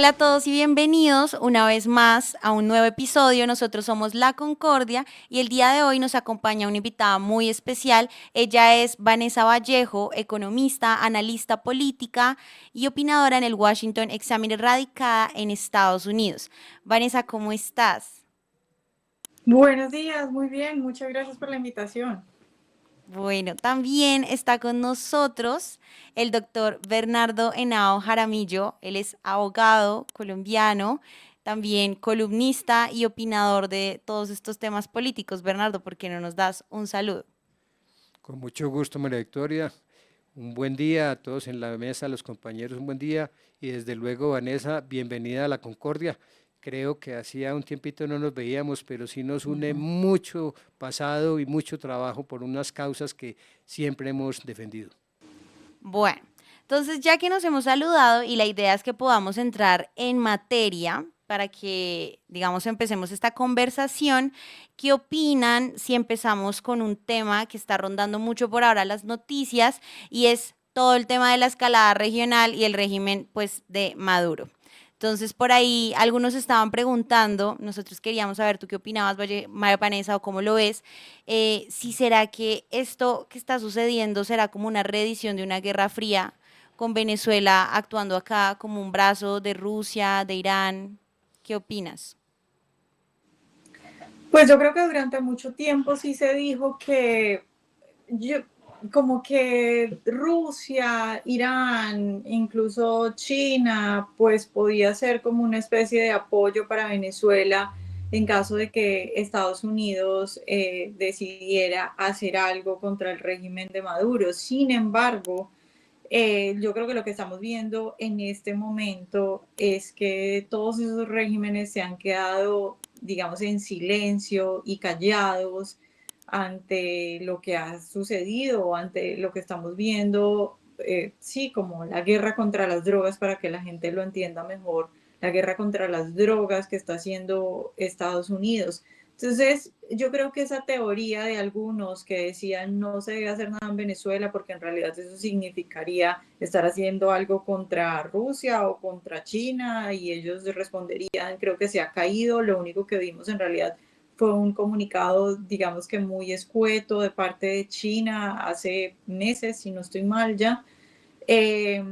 Hola a todos y bienvenidos una vez más a un nuevo episodio. Nosotros somos La Concordia y el día de hoy nos acompaña una invitada muy especial. Ella es Vanessa Vallejo, economista, analista política y opinadora en el Washington Examiner radicada en Estados Unidos. Vanessa, ¿cómo estás? Buenos días, muy bien, muchas gracias por la invitación. Bueno, también está con nosotros el doctor Bernardo Henao Jaramillo. Él es abogado colombiano, también columnista y opinador de todos estos temas políticos. Bernardo, ¿por qué no nos das un saludo? Con mucho gusto, María Victoria. Un buen día a todos en la mesa, a los compañeros, un buen día. Y desde luego, Vanessa, bienvenida a la Concordia. Creo que hacía un tiempito no nos veíamos, pero sí nos une mucho pasado y mucho trabajo por unas causas que siempre hemos defendido. Bueno, entonces ya que nos hemos saludado y la idea es que podamos entrar en materia para que, digamos, empecemos esta conversación, ¿qué opinan si empezamos con un tema que está rondando mucho por ahora las noticias y es todo el tema de la escalada regional y el régimen, pues, de Maduro? Entonces, por ahí algunos estaban preguntando, nosotros queríamos saber tú qué opinabas, María Vanessa, o cómo lo ves, si será que esto que está sucediendo será como una reedición de una guerra fría con Venezuela actuando acá como un brazo de Rusia, de Irán. ¿Qué opinas? Pues yo creo que durante mucho tiempo sí se dijo que yo, como que Rusia, Irán, incluso China, pues podía ser como una especie de apoyo para Venezuela en caso de que Estados Unidos decidiera hacer algo contra el régimen de Maduro. Sin embargo, yo creo que lo que estamos viendo en este momento es que todos esos regímenes se han quedado, digamos, en silencio y callados ante lo que ha sucedido, ante lo que estamos viendo, sí, como la guerra contra las drogas, para que la gente lo entienda mejor, la guerra contra las drogas que está haciendo Estados Unidos. Entonces, yo creo que esa teoría de algunos que decían no se debe hacer nada en Venezuela porque en realidad eso significaría estar haciendo algo contra Rusia o contra China y ellos responderían, creo que se ha caído, lo único que vimos en realidad fue un comunicado, digamos que muy escueto de parte de China hace meses, si no estoy mal ya. Eh,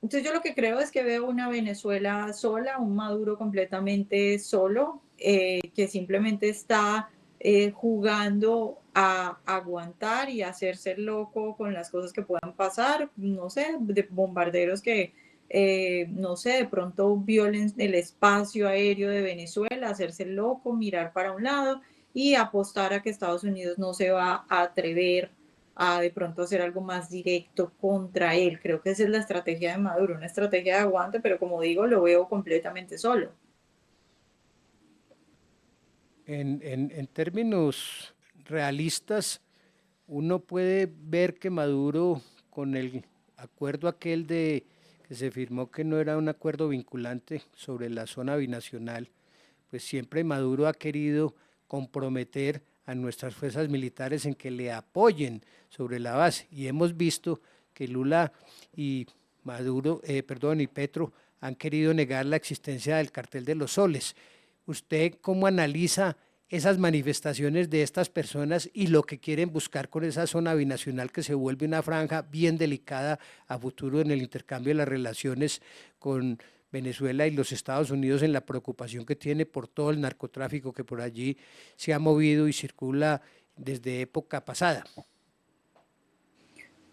entonces yo lo que creo es que veo una Venezuela sola, un Maduro completamente solo, que simplemente está jugando a aguantar y a hacerse loco con las cosas que puedan pasar, no sé, de bombarderos que, no sé, de pronto violen el espacio aéreo de Venezuela, hacerse loco, mirar para un lado y apostar a que Estados Unidos no se va a atrever a de pronto hacer algo más directo contra él. Creo que esa es la estrategia de Maduro, una estrategia de aguante, pero como digo, lo veo completamente solo. En términos realistas, uno puede ver que Maduro, con el acuerdo aquel de que se firmó que no era un acuerdo vinculante sobre la zona binacional, pues siempre Maduro ha querido comprometer a nuestras fuerzas militares en que le apoyen sobre la base. Y hemos visto que Lula y y Petro han querido negar la existencia del cartel de los soles. ¿Usted cómo analiza esas manifestaciones de estas personas y lo que quieren buscar con esa zona binacional que se vuelve una franja bien delicada a futuro en el intercambio de las relaciones con Venezuela y los Estados Unidos, en la preocupación que tiene por todo el narcotráfico que por allí se ha movido y circula desde época pasada?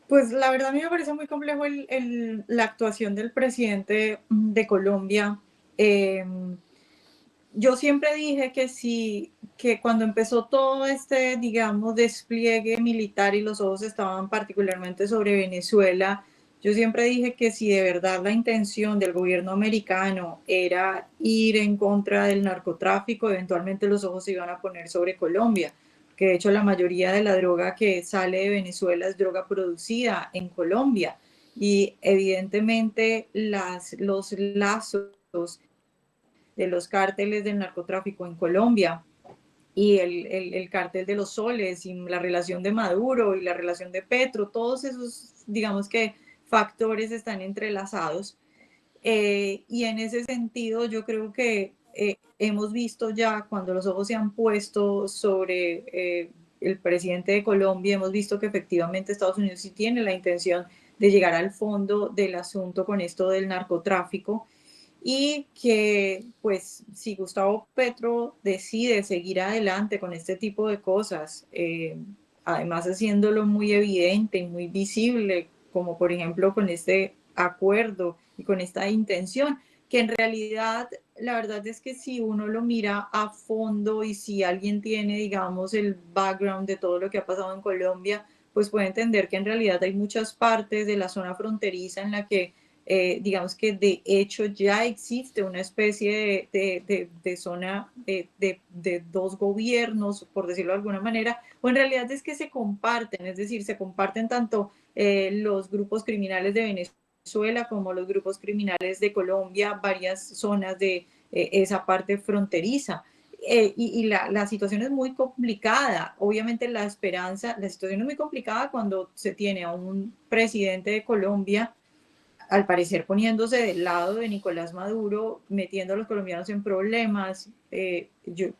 Pues la verdad a mí me parece muy complejo la actuación del presidente de Colombia. Eh, yo siempre dije que sí, que cuando empezó todo este, digamos, despliegue militar y los ojos estaban particularmente sobre Venezuela, yo siempre dije que si de verdad la intención del gobierno americano era ir en contra del narcotráfico, eventualmente los ojos se iban a poner sobre Colombia, que de hecho la mayoría de la droga que sale de Venezuela es droga producida en Colombia y evidentemente los lazos de los cárteles del narcotráfico en Colombia y el cártel de los soles y la relación de Maduro y la relación de Petro, todos esos, digamos que factores están entrelazados. Y en ese sentido yo creo que hemos visto ya cuando los ojos se han puesto sobre el presidente de Colombia, hemos visto que efectivamente Estados Unidos sí tiene la intención de llegar al fondo del asunto con esto del narcotráfico y que pues si Gustavo Petro decide seguir adelante con este tipo de cosas, además haciéndolo muy evidente y muy visible, como por ejemplo con este acuerdo y con esta intención, que en realidad la verdad es que si uno lo mira a fondo y si alguien tiene, digamos, el background de todo lo que ha pasado en Colombia, pues puede entender que en realidad hay muchas partes de la zona fronteriza en la que digamos que de hecho ya existe una especie de zona de dos gobiernos, por decirlo de alguna manera, o en realidad es que se comparten, es decir, se comparten tanto los grupos criminales de Venezuela como los grupos criminales de Colombia, varias zonas de esa parte fronteriza. La situación es muy complicada. Obviamente la situación es muy complicada cuando se tiene a un presidente de Colombia al parecer poniéndose del lado de Nicolás Maduro, metiendo a los colombianos en problemas.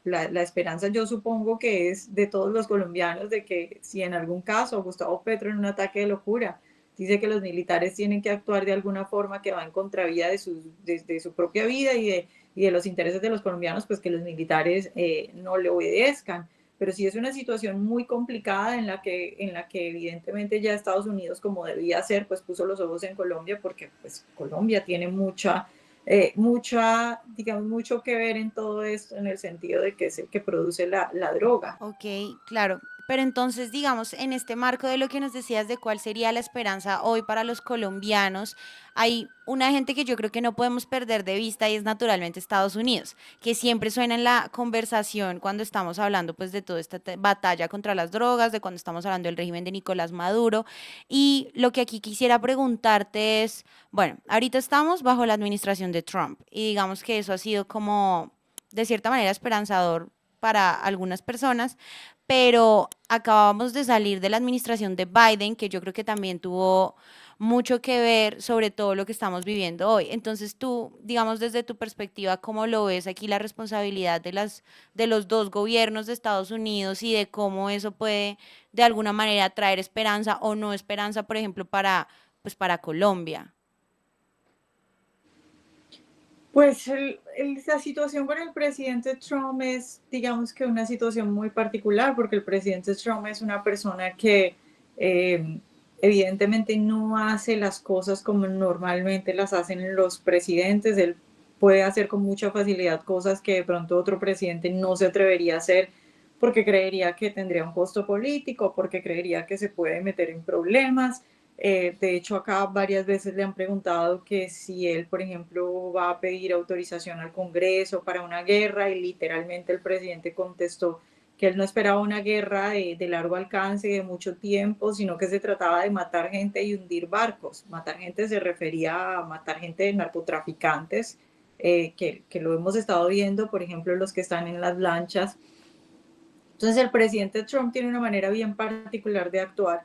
La esperanza yo supongo que es de todos los colombianos de que si en algún caso Gustavo Petro en un ataque de locura dice que los militares tienen que actuar de alguna forma que va en contravía de su propia vida y de los intereses de los colombianos, pues que los militares no le obedezcan, pero sí es una situación muy complicada en la que evidentemente ya Estados Unidos, como debía ser, pues puso los ojos en Colombia porque pues Colombia tiene digamos, mucho que ver en todo esto, en el sentido de que es el que produce la droga. Ok, claro. Pero entonces, digamos, en este marco de lo que nos decías de cuál sería la esperanza hoy para los colombianos, hay una gente que yo creo que no podemos perder de vista y es naturalmente Estados Unidos, que siempre suena en la conversación cuando estamos hablando pues de toda esta batalla contra las drogas, de cuando estamos hablando del régimen de Nicolás Maduro. Y lo que aquí quisiera preguntarte es, bueno, ahorita estamos bajo la administración de Trump y digamos que eso ha sido como de cierta manera esperanzador para algunas personas, pero acabamos de salir de la administración de Biden, que yo creo que también tuvo mucho que ver sobre todo lo que estamos viviendo hoy. Entonces tú, digamos desde tu perspectiva, ¿cómo lo ves aquí la responsabilidad de los dos gobiernos de Estados Unidos y de cómo eso puede de alguna manera traer esperanza o no esperanza, por ejemplo, pues para Colombia? Pues la situación con el presidente Trump es, digamos que una situación muy particular, porque el presidente Trump es una persona que evidentemente no hace las cosas como normalmente las hacen los presidentes. Él puede hacer con mucha facilidad cosas que de pronto otro presidente no se atrevería a hacer porque creería que tendría un costo político, porque creería que se puede meter en problemas. De hecho, acá varias veces le han preguntado que si él, por ejemplo, va a pedir autorización al Congreso para una guerra y literalmente el presidente contestó que él no esperaba una guerra de largo alcance y de mucho tiempo, sino que se trataba de matar gente y hundir barcos. Matar gente se refería a matar gente de narcotraficantes, que lo hemos estado viendo, por ejemplo, los que están en las lanchas. Entonces el presidente Trump tiene una manera bien particular de actuar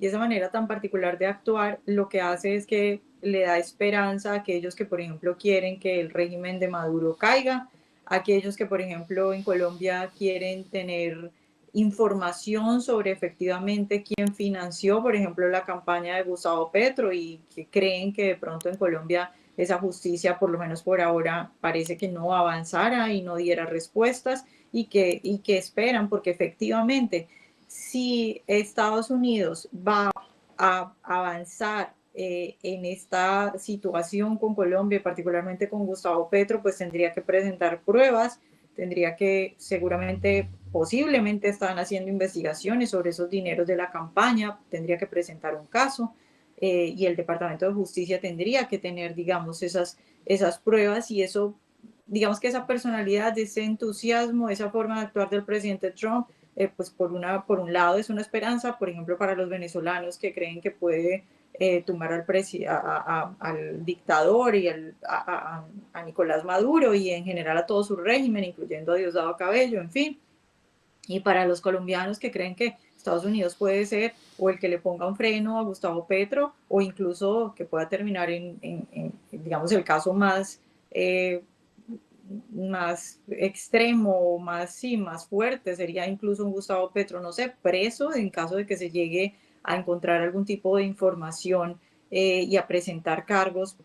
y esa manera tan particular de actuar lo que hace es que le da esperanza a aquellos que, por ejemplo, quieren que el régimen de Maduro caiga, a aquellos que, por ejemplo, en Colombia quieren tener información sobre efectivamente quién financió, por ejemplo, la campaña de Gustavo Petro y que creen que de pronto en Colombia esa justicia, por lo menos por ahora, parece que no avanzara y no diera respuestas y que esperan, porque efectivamente, si Estados Unidos va a avanzar en esta situación con Colombia, particularmente con Gustavo Petro, pues tendría que presentar pruebas, tendría que seguramente, posiblemente están haciendo investigaciones sobre esos dineros de la campaña, tendría que presentar un caso y el Departamento de Justicia tendría que tener, digamos, esas pruebas y eso digamos que esa personalidad, ese entusiasmo, esa forma de actuar del presidente Trump, pues por un lado es una esperanza, por ejemplo, para los venezolanos que creen que puede tumbar al dictador y a Nicolás Maduro y en general a todo su régimen, incluyendo a Diosdado Cabello, en fin. Y para los colombianos que creen que Estados Unidos puede ser o el que le ponga un freno a Gustavo Petro o incluso que pueda terminar digamos, el caso más extremo, más, sí, más fuerte, sería incluso un Gustavo Petro, no sé, preso en caso de que se llegue a encontrar algún tipo de información y a presentar cargos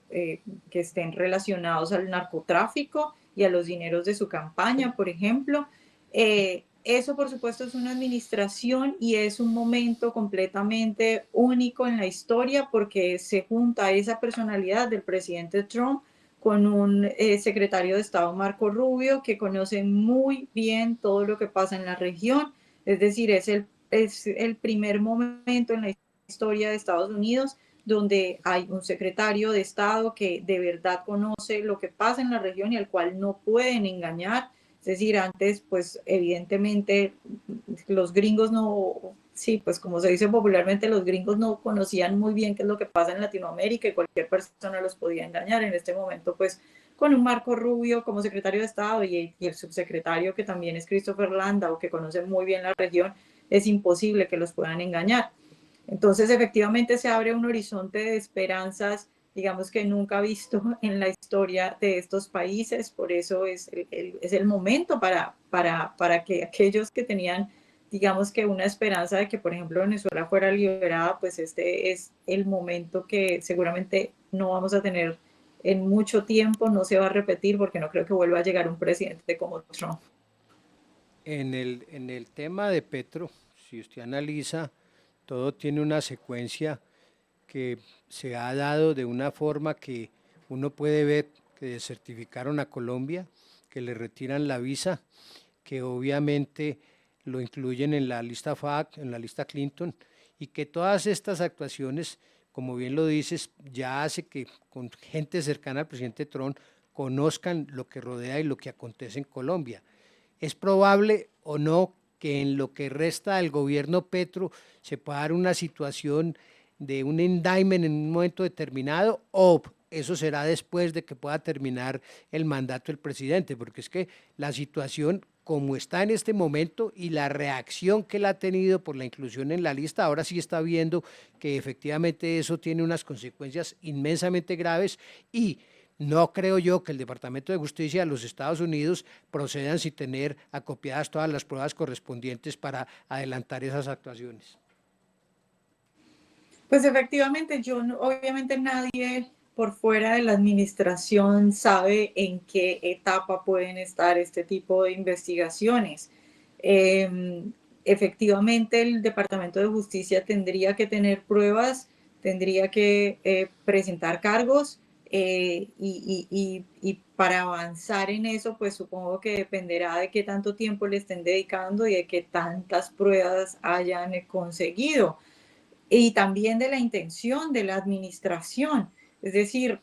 que estén relacionados al narcotráfico y a los dineros de su campaña, por ejemplo. Eso, por supuesto, es una administración y es un momento completamente único en la historia porque se junta esa personalidad del presidente Trump con un secretario de Estado, Marco Rubio, que conoce muy bien todo lo que pasa en la región. Es decir, es el primer momento en la historia de Estados Unidos donde hay un secretario de Estado que de verdad conoce lo que pasa en la región y al cual no pueden engañar. Es decir, antes, pues evidentemente los gringos no, sí, pues como se dice popularmente, los gringos no conocían muy bien qué es lo que pasa en Latinoamérica y cualquier persona los podía engañar. En este momento, pues con un Marco Rubio como secretario de Estado y el subsecretario que también es Christopher Landau, que conoce muy bien la región, es imposible que los puedan engañar. Entonces, efectivamente, se abre un horizonte de esperanzas, digamos que nunca visto en la historia de estos países. Por eso es el momento para que aquellos que tenían, digamos que una esperanza de que, por ejemplo, Venezuela fuera liberada, pues este es el momento que seguramente no vamos a tener en mucho tiempo, no se va a repetir porque no creo que vuelva a llegar un presidente como Trump. En el tema de Petro, si usted analiza, todo tiene una secuencia que se ha dado de una forma que uno puede ver que desertificaron a Colombia, que le retiran la visa, que obviamente lo incluyen en la lista FAC, en la lista Clinton, y que todas estas actuaciones, como bien lo dices, ya hace que con gente cercana al presidente Trump conozcan lo que rodea y lo que acontece en Colombia. ¿Es probable o no que en lo que resta del gobierno Petro se pueda dar una situación de un indictment en un momento determinado o eso será después de que pueda terminar el mandato del presidente? Porque es que la situación como está en este momento y la reacción que él ha tenido por la inclusión en la lista, ahora sí está viendo que efectivamente eso tiene unas consecuencias inmensamente graves y no creo yo que el Departamento de Justicia de los Estados Unidos procedan sin tener acopiadas todas las pruebas correspondientes para adelantar esas actuaciones. Pues efectivamente, obviamente nadie por fuera de la administración sabe en qué etapa pueden estar este tipo de investigaciones. Eh, Efectivamente, el Departamento de Justicia tendría que tener pruebas, tendría que presentar cargos y para avanzar en eso, pues supongo que dependerá de qué tanto tiempo le estén dedicando y de qué tantas pruebas hayan conseguido y también de la intención de la administración. Es decir,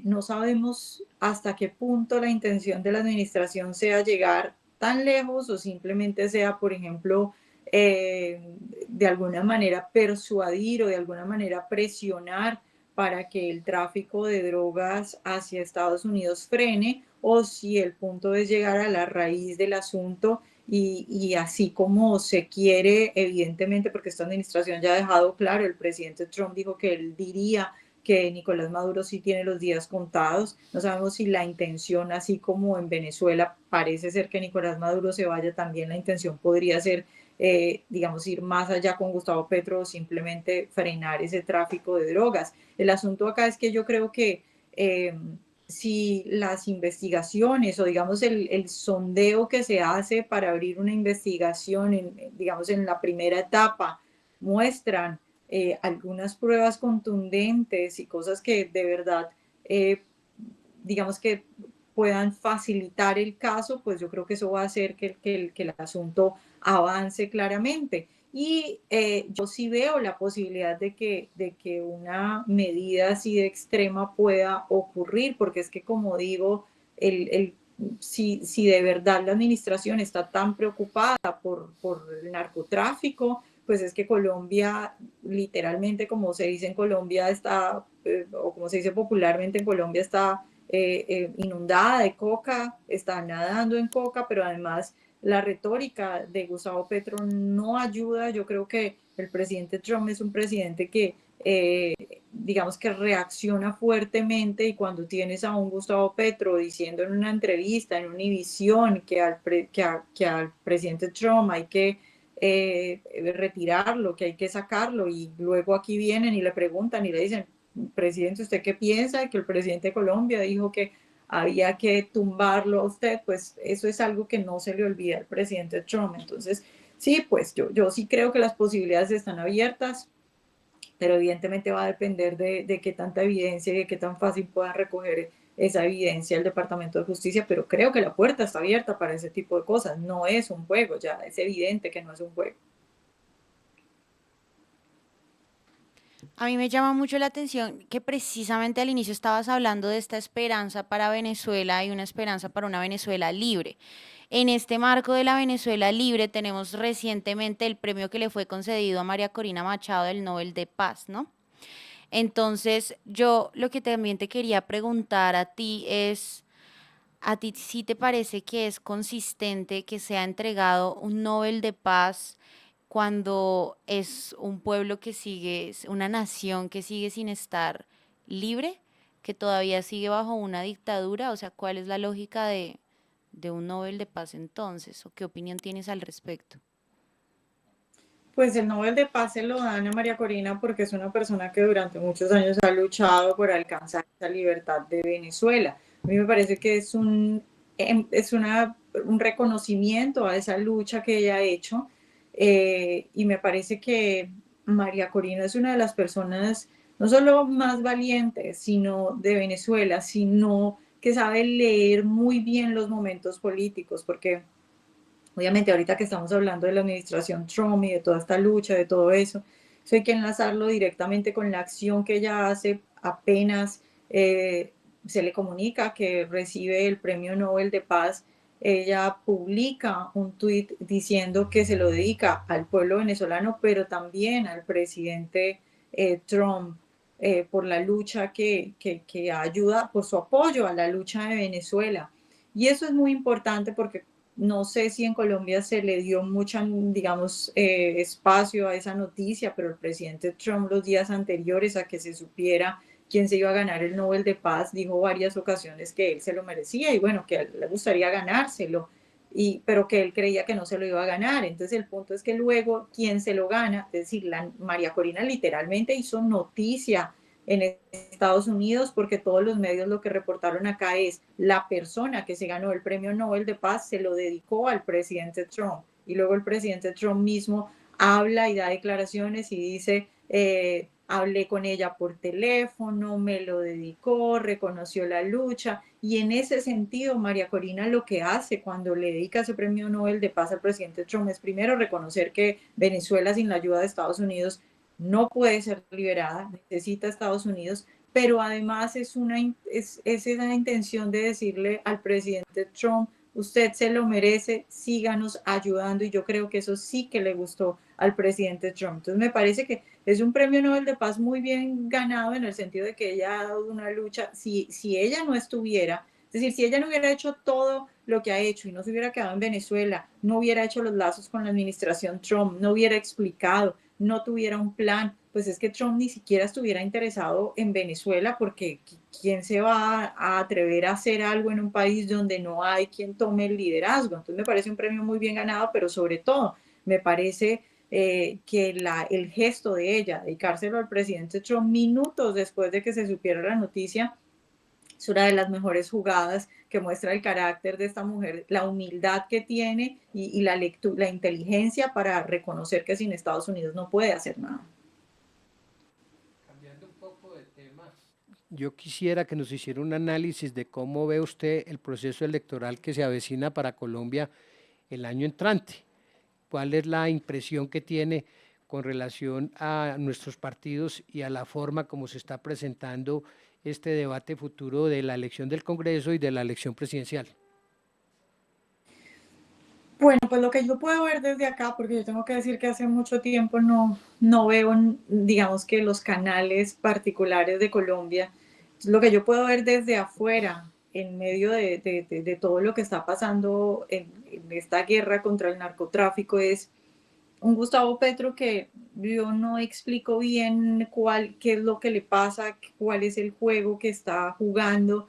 no sabemos hasta qué punto la intención de la administración sea llegar tan lejos o simplemente sea, por ejemplo, de alguna manera persuadir o de alguna manera presionar para que el tráfico de drogas hacia Estados Unidos frene o si el punto es llegar a la raíz del asunto y así como se quiere, evidentemente, porque esta administración ya ha dejado claro, el presidente Trump dijo que él diría que Nicolás Maduro sí tiene los días contados. No sabemos si la intención, así como en Venezuela parece ser que Nicolás Maduro se vaya, también la intención podría ser, digamos, ir más allá con Gustavo Petro o simplemente frenar ese tráfico de drogas. El asunto acá es que yo creo que si las investigaciones o digamos el sondeo que se hace para abrir una investigación, digamos en la primera etapa, muestran algunas pruebas contundentes y cosas que de verdad, digamos que puedan facilitar el caso, pues yo creo que eso va a hacer que el asunto avance claramente. Y yo sí veo la posibilidad de que una medida así de extrema pueda ocurrir, porque es que como digo, si de verdad la administración está tan preocupada por el narcotráfico, pues es que Colombia, literalmente, como se dice en Colombia, está, o como se dice popularmente en Colombia, está inundada de coca, está nadando en coca, pero además la retórica de Gustavo Petro no ayuda. Yo creo que el presidente Trump es un presidente que, digamos que reacciona fuertemente, y cuando tienes a un Gustavo Petro diciendo en una entrevista en Univisión que al presidente Trump hay que retirarlo, que hay que sacarlo, y luego aquí vienen y le preguntan y le dicen, presidente, ¿usted qué piensa? Que el presidente de Colombia dijo que había que tumbarlo a usted. Pues eso es algo que no se le olvida al presidente Trump. Entonces, sí, pues yo sí creo que las posibilidades están abiertas, pero evidentemente va a depender de qué tanta evidencia y de qué tan fácil puedan recoger esa evidencia el Departamento de Justicia, pero creo que la puerta está abierta para ese tipo de cosas. No es un juego, ya es evidente que no es un juego. A mí me llama mucho la atención que precisamente al inicio estabas hablando de esta esperanza para Venezuela y una esperanza para una Venezuela libre. En este marco de la Venezuela libre tenemos recientemente el premio que le fue concedido a María Corina Machado del Nobel de Paz, ¿no? Entonces, yo lo que también te quería preguntar a ti es, ¿a ti sí te parece que es consistente que sea entregado un Nobel de Paz cuando es un pueblo que sigue, es una nación que sigue sin estar libre, que todavía sigue bajo una dictadura? O sea, ¿cuál es la lógica de un Nobel de Paz entonces? ¿O qué opinión tienes al respecto? Pues el Nobel de Paz se lo dan a María Corina porque es una persona que durante muchos años ha luchado por alcanzar esa libertad de Venezuela. A mí me parece que un reconocimiento a esa lucha que ella ha hecho, y me parece que María Corina es una de las personas no solo más valientes, sino de Venezuela, sino que sabe leer muy bien los momentos políticos, porque obviamente ahorita que estamos hablando de la administración Trump y de toda esta lucha, de todo eso hay que enlazarlo directamente con la acción que ella hace apenas se le comunica que recibe el Premio Nobel de Paz. Ella publica un tuit diciendo que se lo dedica al pueblo venezolano, pero también al presidente Trump, por la lucha que ayuda, por su apoyo a la lucha de Venezuela. Y eso es muy importante porque no sé si en Colombia se le dio mucho, digamos, espacio a esa noticia, pero el presidente Trump los días anteriores a que se supiera quién se iba a ganar el Nobel de Paz dijo varias ocasiones que él se lo merecía y bueno, que a él le gustaría ganárselo, pero que él creía que no se lo iba a ganar. Entonces el punto es que luego quien se lo gana, es decir, María Corina literalmente hizo noticia en Estados Unidos, porque todos los medios lo que reportaron acá es la persona que se ganó el Premio Nobel de Paz se lo dedicó al presidente Trump, y luego el presidente Trump mismo habla y da declaraciones y dice, hablé con ella por teléfono, me lo dedicó, reconoció la lucha. Y en ese sentido, María Corina lo que hace cuando le dedica ese Premio Nobel de Paz al presidente Trump es primero reconocer que Venezuela sin la ayuda de Estados Unidos no puede ser liberada, necesita Estados Unidos, pero además es esa intención de decirle al presidente Trump, usted se lo merece, síganos ayudando, y yo creo que eso sí que le gustó al presidente Trump. Entonces me parece que es un premio Nobel de Paz muy bien ganado, en el sentido de que ella ha dado una lucha. Si ella no estuviera, es decir, si ella no hubiera hecho todo lo que ha hecho y no se hubiera quedado en Venezuela, no hubiera hecho los lazos con la administración Trump, no hubiera explicado, no tuviera un plan, pues es que Trump ni siquiera estuviera interesado en Venezuela, porque ¿quién se va a atrever a hacer algo en un país donde no hay quien tome el liderazgo? Entonces me parece un premio muy bien ganado, pero sobre todo me parece que el gesto de ella, dedicárselo al presidente Trump minutos después de que se supiera la noticia, es una de las mejores jugadas que muestra el carácter de esta mujer, la humildad que tiene y la inteligencia para reconocer que sin Estados Unidos no puede hacer nada. Cambiando un poco de tema, yo quisiera que nos hiciera un análisis de cómo ve usted el proceso electoral que se avecina para Colombia el año entrante. ¿Cuál es la impresión que tiene con relación a nuestros partidos y a la forma como se está presentando este debate futuro de la elección del Congreso y de la elección presidencial? Bueno, pues lo que yo puedo ver desde acá, porque yo tengo que decir que hace mucho tiempo no veo, digamos, que los canales particulares de Colombia. Lo que yo puedo ver desde afuera en medio de todo lo que está pasando en esta guerra contra el narcotráfico es un Gustavo Petro que yo no explico bien qué es lo que le pasa, cuál es el juego que está jugando.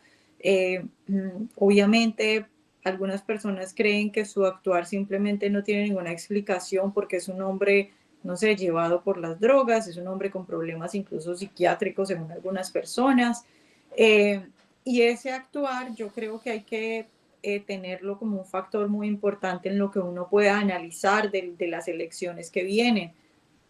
Obviamente, algunas personas creen que su actuar simplemente no tiene ninguna explicación porque es un hombre, no sé, llevado por las drogas, es un hombre con problemas incluso psiquiátricos según algunas personas. Eh, y ese actuar yo creo que hay que tenerlo como un factor muy importante en lo que uno pueda analizar de las elecciones que vienen,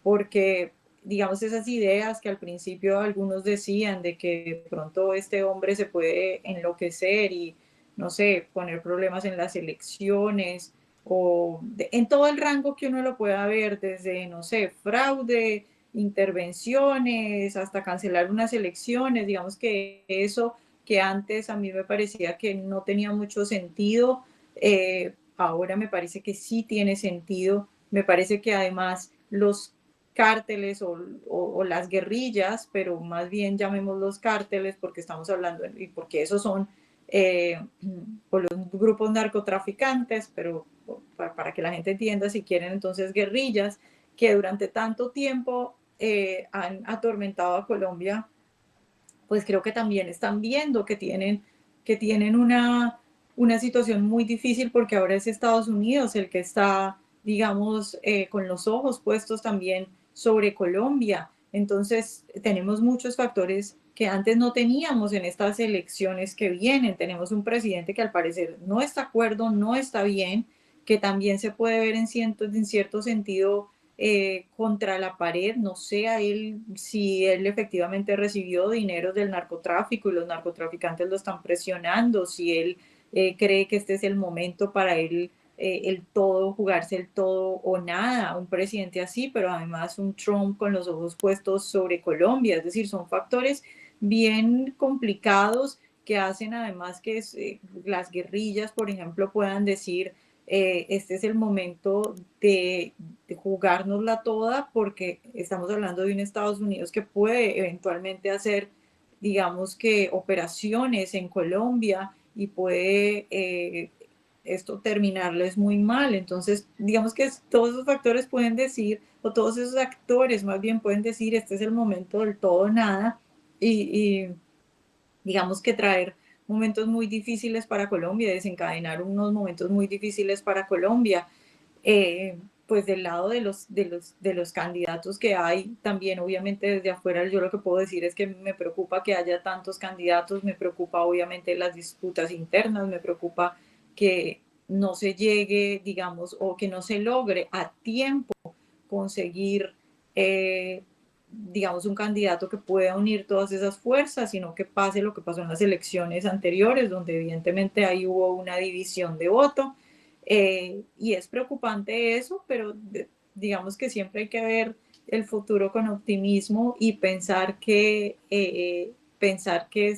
porque digamos esas ideas que al principio algunos decían de que de pronto este hombre se puede enloquecer y, no sé, poner problemas en las elecciones o en todo el rango que uno lo pueda ver, desde, no sé, fraude, intervenciones, hasta cancelar unas elecciones, digamos que eso que antes a mí me parecía que no tenía mucho sentido, ahora me parece que sí tiene sentido, me parece que además los cárteles o las guerrillas, pero más bien llamémoslos cárteles porque estamos hablando y porque esos son o los grupos narcotraficantes, pero para que la gente entienda, si quieren entonces guerrillas, que durante tanto tiempo han atormentado a Colombia, pues creo que también están viendo que tienen una situación muy difícil porque ahora es Estados Unidos el que está, digamos, con los ojos puestos también sobre Colombia. Entonces, tenemos muchos factores que antes no teníamos en estas elecciones que vienen. Tenemos un presidente que al parecer no está de acuerdo, no está bien, que también se puede ver en cierto sentido contra la pared, no sé a él si él efectivamente recibió dinero del narcotráfico y los narcotraficantes lo están presionando, si él cree que este es el momento para él el todo, jugarse el todo o nada, un presidente así, pero además un Trump con los ojos puestos sobre Colombia, es decir, son factores bien complicados que hacen además que las guerrillas, por ejemplo, puedan decir, este es el momento de jugárnosla toda porque estamos hablando de un Estados Unidos que puede eventualmente hacer, digamos que, operaciones en Colombia y puede esto terminarles muy mal. Entonces, digamos que todos esos factores pueden decir, o todos esos actores más bien pueden decir, este es el momento del todo o nada y digamos que traer momentos muy difíciles para Colombia, desencadenar unos momentos muy difíciles para Colombia. Pues del lado de los candidatos que hay, también obviamente desde afuera yo lo que puedo decir es que me preocupa que haya tantos candidatos, me preocupa obviamente las disputas internas, me preocupa que no se llegue, digamos, o que no se logre a tiempo conseguir digamos, un candidato que pueda unir todas esas fuerzas, sino que pase lo que pasó en las elecciones anteriores, donde evidentemente ahí hubo una división de voto. Y es preocupante eso, pero digamos que siempre hay que ver el futuro con optimismo y pensar que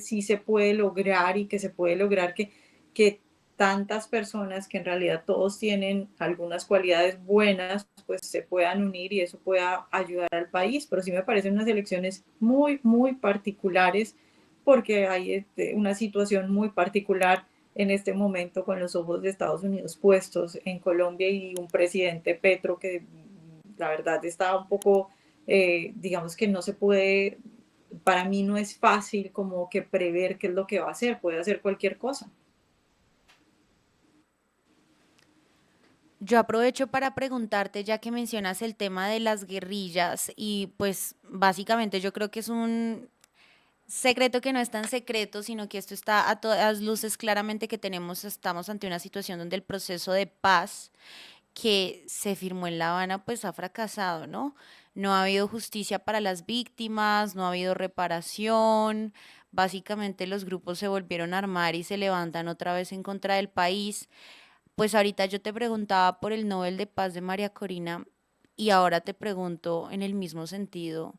sí se puede lograr y que se puede lograr que tantas personas que en realidad todos tienen algunas cualidades buenas, pues se puedan unir y eso pueda ayudar al país. Pero sí me parecen unas elecciones muy, muy particulares porque hay una situación muy particular en este momento con los ojos de Estados Unidos puestos en Colombia y un presidente Petro que la verdad está un poco, digamos que no se puede, para mí no es fácil como que prever qué es lo que va a hacer, puede hacer cualquier cosa. Yo aprovecho para preguntarte, ya que mencionas el tema de las guerrillas, y pues básicamente yo creo que es un secreto que no es tan secreto, sino que esto está a todas luces claramente que estamos ante una situación donde el proceso de paz que se firmó en La Habana pues ha fracasado, ¿no? No ha habido justicia para las víctimas, no ha habido reparación, básicamente los grupos se volvieron a armar y se levantan otra vez en contra del país. Pues ahorita yo te preguntaba por el Nobel de Paz de María Corina y ahora te pregunto en el mismo sentido,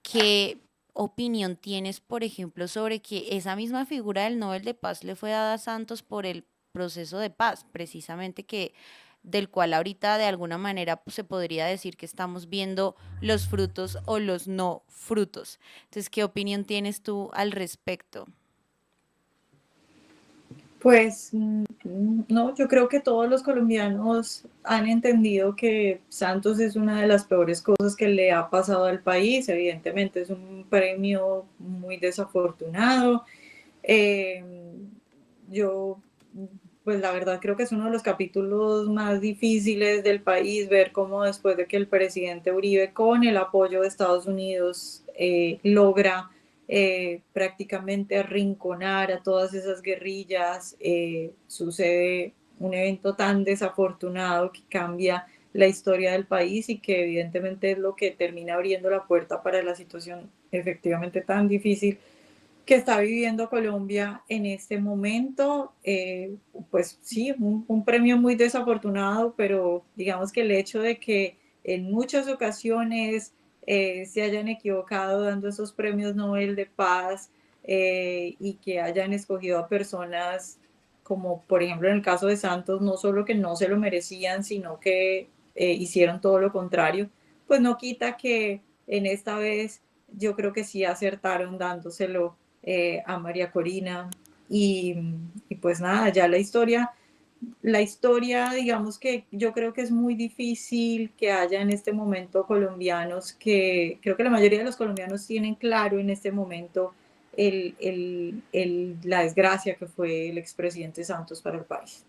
¿qué opinión tienes, por ejemplo, sobre que esa misma figura del Nobel de Paz le fue dada a Santos por el proceso de paz, precisamente que del cual ahorita de alguna manera pues, se podría decir que estamos viendo los frutos o los no frutos? Entonces, ¿qué opinión tienes tú al respecto? Pues no, yo creo que todos los colombianos han entendido que Santos es una de las peores cosas que le ha pasado al país. Evidentemente es un premio muy desafortunado. Eh, yo, pues la verdad creo que es uno de los capítulos más difíciles del país, ver cómo después de que el presidente Uribe, con el apoyo de Estados Unidos, logra prácticamente arrinconar a todas esas guerrillas, sucede un evento tan desafortunado que cambia la historia del país y que evidentemente es lo que termina abriendo la puerta para la situación efectivamente tan difícil que está viviendo Colombia en este momento. Pues sí, un premio muy desafortunado, pero digamos que el hecho de que en muchas ocasiones se hayan equivocado dando esos premios Nobel de paz, y que hayan escogido a personas como por ejemplo en el caso de Santos, no solo que no se lo merecían, sino que hicieron todo lo contrario, pues no quita que en esta vez yo creo que sí acertaron dándoselo a María Corina. Y, y, pues nada, ya la historia, digamos que yo creo que es muy difícil que haya en este momento colombianos que, creo que la mayoría de los colombianos tienen claro en este momento la desgracia que fue el expresidente Santos para el país.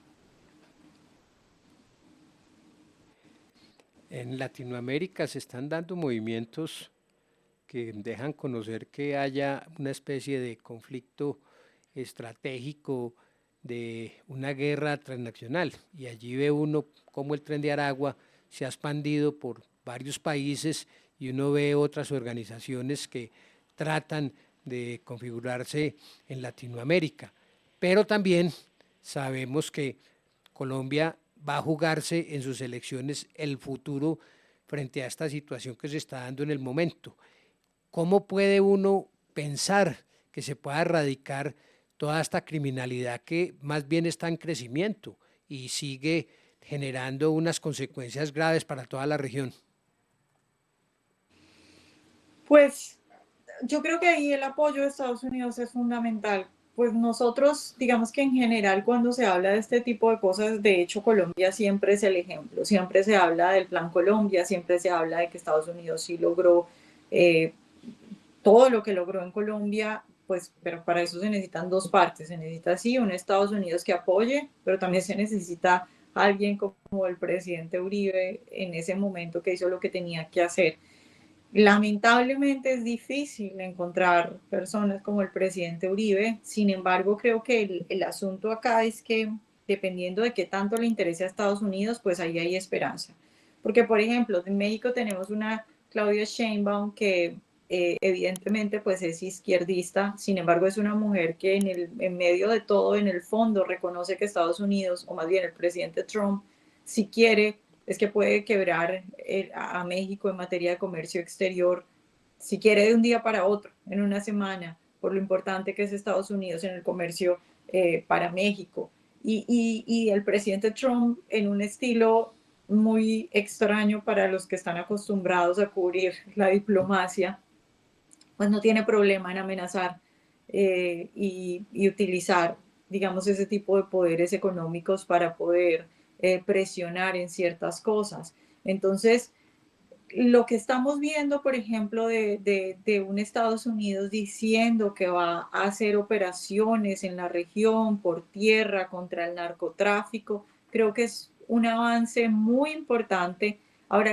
En Latinoamérica se están dando movimientos que dejan conocer que haya una especie de conflicto estratégico, de una guerra transnacional. Y allí ve uno cómo el Tren de Aragua se ha expandido por varios países y uno ve otras organizaciones que tratan de configurarse en Latinoamérica. Pero también sabemos que Colombia va a jugarse en sus elecciones el futuro frente a esta situación que se está dando en el momento. ¿Cómo puede uno pensar que se pueda erradicar toda esta criminalidad que más bien está en crecimiento y sigue generando unas consecuencias graves para toda la región? Pues yo creo que ahí el apoyo de Estados Unidos es fundamental. Pues nosotros, digamos que en general cuando se habla de este tipo de cosas, de hecho Colombia siempre es el ejemplo, siempre se habla del Plan Colombia, siempre se habla de que Estados Unidos sí logró eh, todo lo que logró en Colombia, pues, pero para eso se necesitan dos partes, se necesita sí un Estados Unidos que apoye, pero también se necesita alguien como el presidente Uribe en ese momento que hizo lo que tenía que hacer. Lamentablemente es difícil encontrar personas como el presidente Uribe, sin embargo creo que el asunto acá es que dependiendo de qué tanto le interese a Estados Unidos, pues ahí hay esperanza. Porque por ejemplo, en México tenemos una Claudia Sheinbaum que evidentemente pues es izquierdista, sin embargo es una mujer que en medio de todo, en el fondo, reconoce que Estados Unidos, o más bien el presidente Trump, si quiere es que puede quebrar a México en materia de comercio exterior, si quiere de un día para otro, en una semana, por lo importante que es Estados Unidos en el comercio para México. Y el presidente Trump en un estilo muy extraño para los que están acostumbrados a cubrir la diplomacia, pues no tiene problema en amenazar y utilizar, digamos, ese tipo de poderes económicos para poder presionar en ciertas cosas. Entonces, lo que estamos viendo, por ejemplo, de un Estados Unidos diciendo que va a hacer operaciones en la región por tierra contra el narcotráfico, creo que es un avance muy importante. Ahora,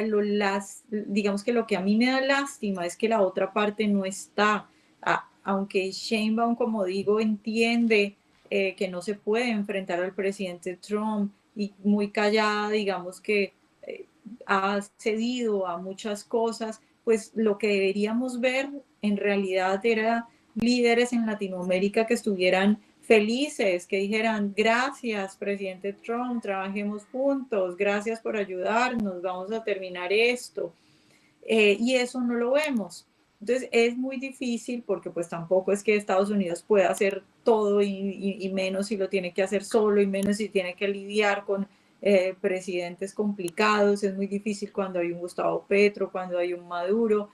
digamos que lo que a mí me da lástima es que la otra parte no está, aunque Sheinbaum, como digo, entiende que no se puede enfrentar al presidente Trump y muy callada, digamos que ha cedido a muchas cosas, pues lo que deberíamos ver en realidad era líderes en Latinoamérica que estuvieran felices, que dijeran gracias, presidente Trump, trabajemos juntos, gracias por ayudarnos, vamos a terminar esto. Y eso no lo vemos. Entonces es muy difícil porque pues tampoco es que Estados Unidos pueda hacer todo y menos si lo tiene que hacer solo y menos si tiene que lidiar con presidentes complicados. Es muy difícil cuando hay un Gustavo Petro, cuando hay un Maduro.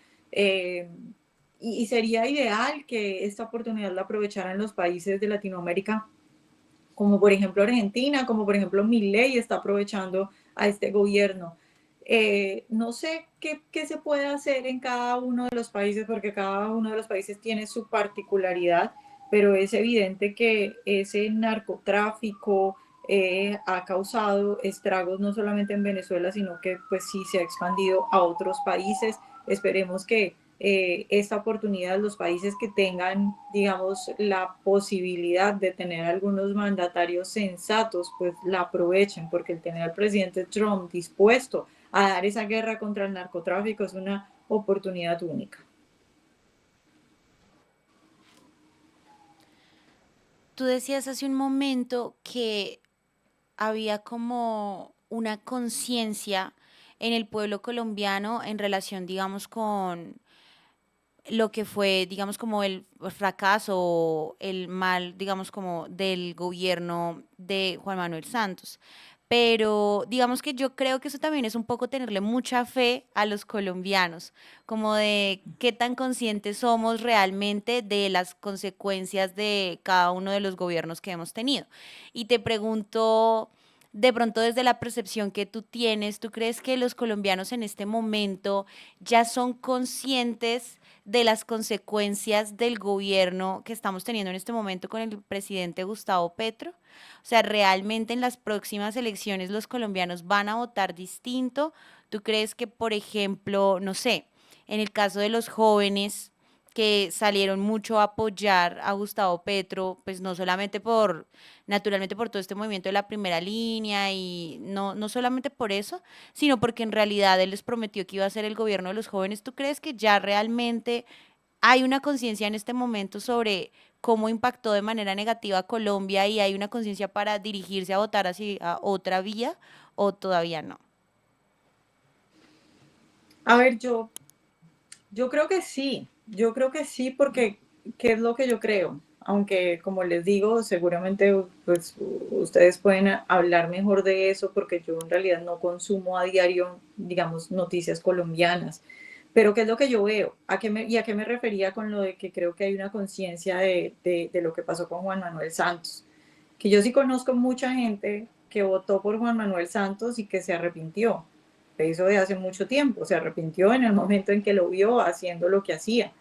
Y sería ideal que esta oportunidad la aprovecharan los países de Latinoamérica como por ejemplo Argentina, como por ejemplo Milei está aprovechando a este gobierno. No sé qué se puede hacer en cada uno de los países, porque cada uno de los países tiene su particularidad, pero es evidente que ese narcotráfico ha causado estragos no solamente en Venezuela, sino que pues sí se ha expandido a otros países. Esperemos que esta oportunidad, los países que tengan, digamos, la posibilidad de tener algunos mandatarios sensatos, pues la aprovechen, porque el tener al presidente Trump dispuesto a dar esa guerra contra el narcotráfico es una oportunidad única. Tú decías hace un momento que había como una conciencia en el pueblo colombiano en relación, digamos, con lo que fue, digamos, como el fracaso o el mal, digamos, como del gobierno de Juan Manuel Santos. Pero digamos que yo creo que eso también es un poco tenerle mucha fe a los colombianos, como de qué tan conscientes somos realmente de las consecuencias de cada uno de los gobiernos que hemos tenido. Y te pregunto, de pronto desde la percepción que tú tienes, ¿tú crees que los colombianos en este momento ya son conscientes de las consecuencias del gobierno que estamos teniendo en este momento con el presidente Gustavo Petro? O sea, realmente en las próximas elecciones los colombianos van a votar distinto. ¿Tú crees que, por ejemplo, no sé, en el caso de los jóvenes que salieron mucho a apoyar a Gustavo Petro, pues no solamente por, naturalmente por todo este movimiento de la primera línea y no solamente por eso, sino porque en realidad él les prometió que iba a ser el gobierno de los jóvenes? ¿Tú crees que ya realmente hay una conciencia en este momento sobre cómo impactó de manera negativa a Colombia y hay una conciencia para dirigirse a votar hacia otra vía o todavía no? A ver, yo creo que sí, porque ¿qué es lo que yo creo? Aunque, como les digo, seguramente pues, ustedes pueden hablar mejor de eso, porque yo en realidad no consumo a diario, digamos, noticias colombianas. Pero ¿qué es lo que yo veo? ¿Y a qué me refería con lo de que creo que hay una conciencia de lo que pasó con Juan Manuel Santos? Que yo sí conozco mucha gente que votó por Juan Manuel Santos y que se arrepintió de eso de hace mucho tiempo, se arrepintió en el momento en que lo vio haciendo lo que hacía.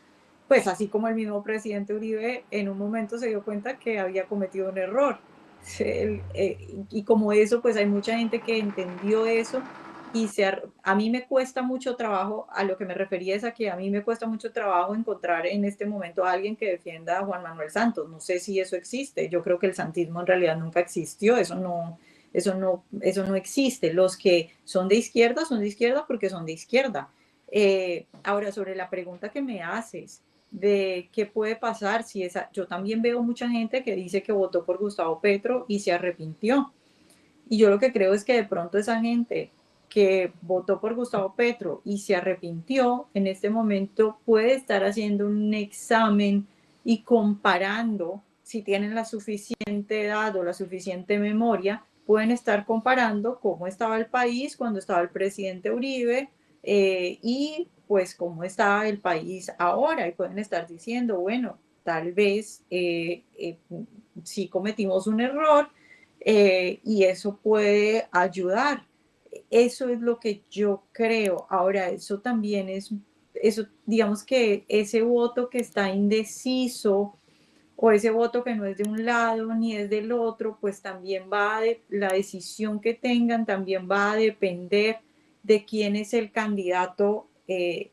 Pues así como el mismo presidente Uribe en un momento se dio cuenta que había cometido un error. Y como eso, pues hay mucha gente que entendió eso y a mí me cuesta mucho trabajo, a lo que me refería es a que a mí me cuesta mucho trabajo encontrar en este momento a alguien que defienda a Juan Manuel Santos. No sé si eso existe. Yo creo que el santismo en realidad nunca existió. Eso no existe. Los que son de izquierda porque son de izquierda. Ahora, sobre la pregunta que me haces de qué puede pasar si yo también veo mucha gente que dice que votó por Gustavo Petro y se arrepintió. Y yo lo que creo es que de pronto esa gente que votó por Gustavo Petro y se arrepintió, en este momento puede estar haciendo un examen y comparando, si tienen la suficiente edad o la suficiente memoria, pueden estar comparando cómo estaba el país cuando estaba el presidente Uribe y pues cómo está el país ahora y pueden estar diciendo, bueno, tal vez sí cometimos un error y eso puede ayudar. Eso es lo que yo creo. Ahora, eso también eso, digamos que ese voto que está indeciso o ese voto que no es de un lado ni es del otro, pues también la decisión que tengan también va a depender de quién es el candidato de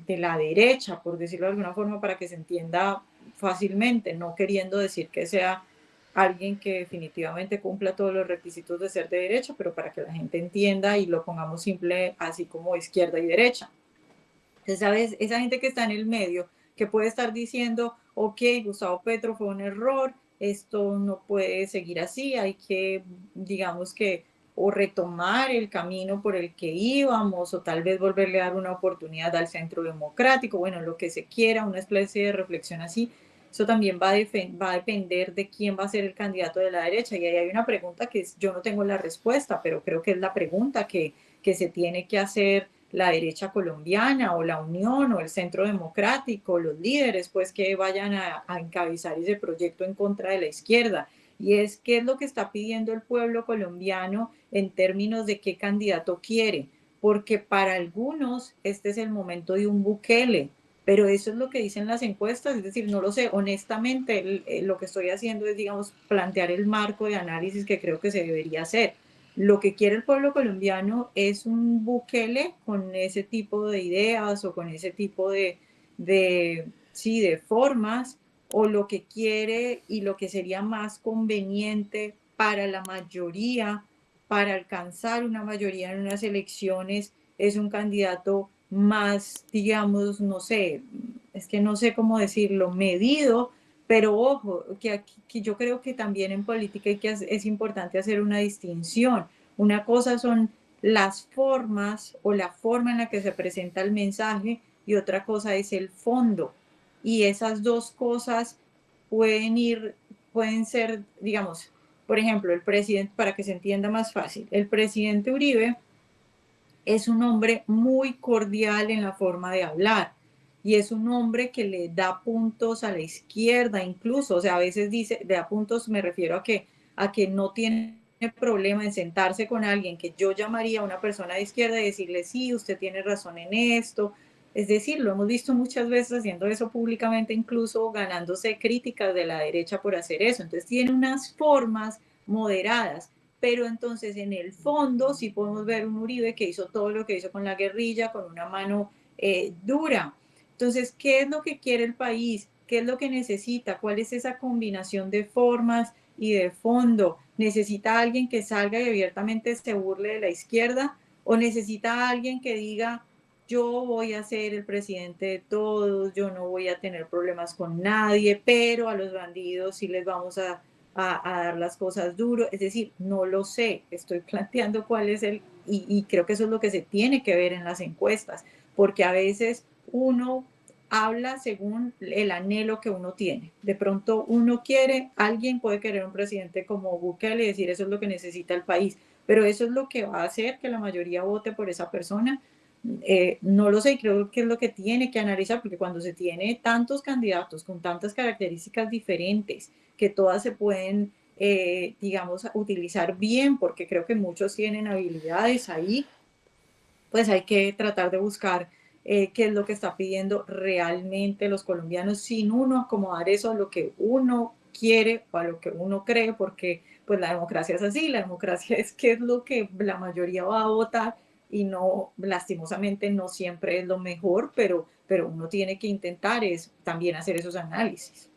la derecha, por decirlo de alguna forma, para que se entienda fácilmente, no queriendo decir que sea alguien que definitivamente cumpla todos los requisitos de ser de derecha, pero para que la gente entienda y lo pongamos simple, así como izquierda y derecha. Entonces, ¿sabes? Esa gente que está en el medio, que puede estar diciendo, ok, Gustavo Petro fue un error, esto no puede seguir así, hay que, digamos que, o retomar el camino por el que íbamos, o tal vez volverle a dar una oportunidad al centro democrático, bueno, lo que se quiera, una especie de reflexión así. Eso también va a depender de quién va a ser el candidato de la derecha. Y ahí hay una pregunta yo no tengo la respuesta, pero creo que es la pregunta que se tiene que hacer la derecha colombiana o la Unión o el Centro Democrático, los líderes pues que vayan a encabezar ese proyecto en contra de la izquierda. y es qué es lo que está pidiendo el pueblo colombiano en términos de qué candidato quiere, porque para algunos este es el momento de un Bukele, pero eso es lo que dicen las encuestas, es decir, no lo sé, honestamente lo que estoy haciendo es, digamos, plantear el marco de análisis que creo que se debería hacer. Lo que quiere el pueblo colombiano es un Bukele con ese tipo de ideas o con ese tipo sí, de formas, o lo que quiere y lo que sería más conveniente para la mayoría, para alcanzar una mayoría en unas elecciones, es un candidato más, digamos, no sé, es que no sé cómo decirlo, medido, pero ojo, que yo creo que también en política es importante hacer una distinción. Una cosa son las formas o la forma en la que se presenta el mensaje y otra cosa es el fondo. Y esas dos cosas pueden ser, digamos, por ejemplo, el presidente, para que se entienda más fácil, el presidente Uribe es un hombre muy cordial en la forma de hablar y es un hombre que le da puntos a la izquierda incluso, o sea, a veces dice, le da puntos, me refiero a que no tiene problema en sentarse con alguien que yo llamaría a una persona de izquierda y decirle, sí, usted tiene razón en esto. Es decir, lo hemos visto muchas veces haciendo eso públicamente, incluso ganándose críticas de la derecha por hacer eso. Entonces tiene unas formas moderadas, pero entonces en el fondo sí podemos ver un Uribe que hizo todo lo que hizo con la guerrilla, con una mano dura. Entonces, ¿qué es lo que quiere el país? ¿Qué es lo que necesita? ¿Cuál es esa combinación de formas y de fondo? ¿Necesita alguien que salga y abiertamente se burle de la izquierda? ¿O necesita alguien que diga, yo voy a ser el presidente de todos, yo no voy a tener problemas con nadie, pero a los bandidos sí les vamos a dar las cosas duro? Es decir, no lo sé, estoy planteando cuál es y creo que eso es lo que se tiene que ver en las encuestas, porque a veces uno habla según el anhelo que uno tiene. De pronto uno quiere, alguien puede querer un presidente como Bukele y decir eso es lo que necesita el país, pero eso es lo que va a hacer que la mayoría vote por esa persona. No lo sé, creo que es lo que tiene que analizar, porque cuando se tiene tantos candidatos con tantas características diferentes, que todas se pueden, digamos, utilizar bien, porque creo que muchos tienen habilidades ahí, pues hay que tratar de buscar qué es lo que está pidiendo realmente los colombianos, sin uno acomodar eso a lo que uno quiere o a lo que uno cree, porque pues la democracia es así, la democracia es qué es lo que la mayoría va a votar y no, lastimosamente no siempre es lo mejor, pero uno tiene que intentar es también hacer esos análisis.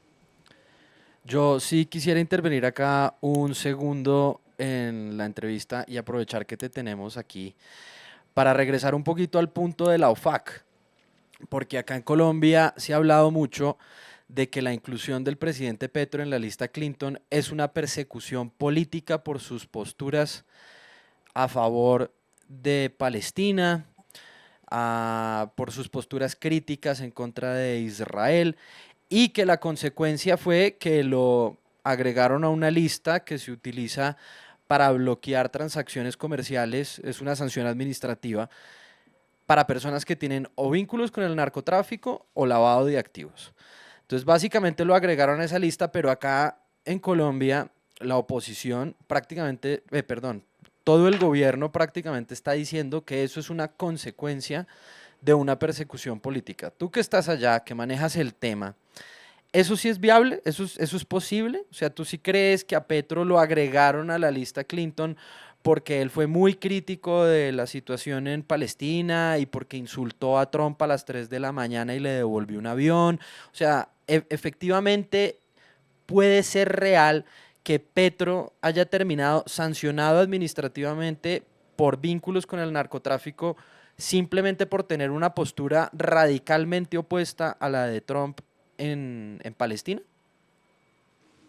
Yo sí quisiera intervenir acá un segundo en la entrevista y aprovechar que te tenemos aquí para regresar un poquito al punto de la OFAC, porque acá en Colombia se ha hablado mucho de que la inclusión del presidente Petro en la lista Clinton es una persecución política por sus posturas a favor de Palestina, por sus posturas críticas en contra de Israel, y que la consecuencia fue que lo agregaron a una lista que se utiliza para bloquear transacciones comerciales, es una sanción administrativa para personas que tienen o vínculos con el narcotráfico o lavado de activos. Entonces, básicamente lo agregaron a esa lista, pero acá en Colombia la oposición prácticamente, perdón, todo el gobierno prácticamente está diciendo que eso es una consecuencia de una persecución política. Tú que estás allá, que manejas el tema, ¿eso sí es viable? ¿Eso es posible? O sea, ¿tú sí crees que a Petro lo agregaron a la lista Clinton porque él fue muy crítico de la situación en Palestina y porque insultó a Trump a las 3 de la mañana y le devolvió un avión? O sea, efectivamente puede ser real que Petro haya terminado sancionado administrativamente por vínculos con el narcotráfico simplemente por tener una postura radicalmente opuesta a la de Trump en Palestina.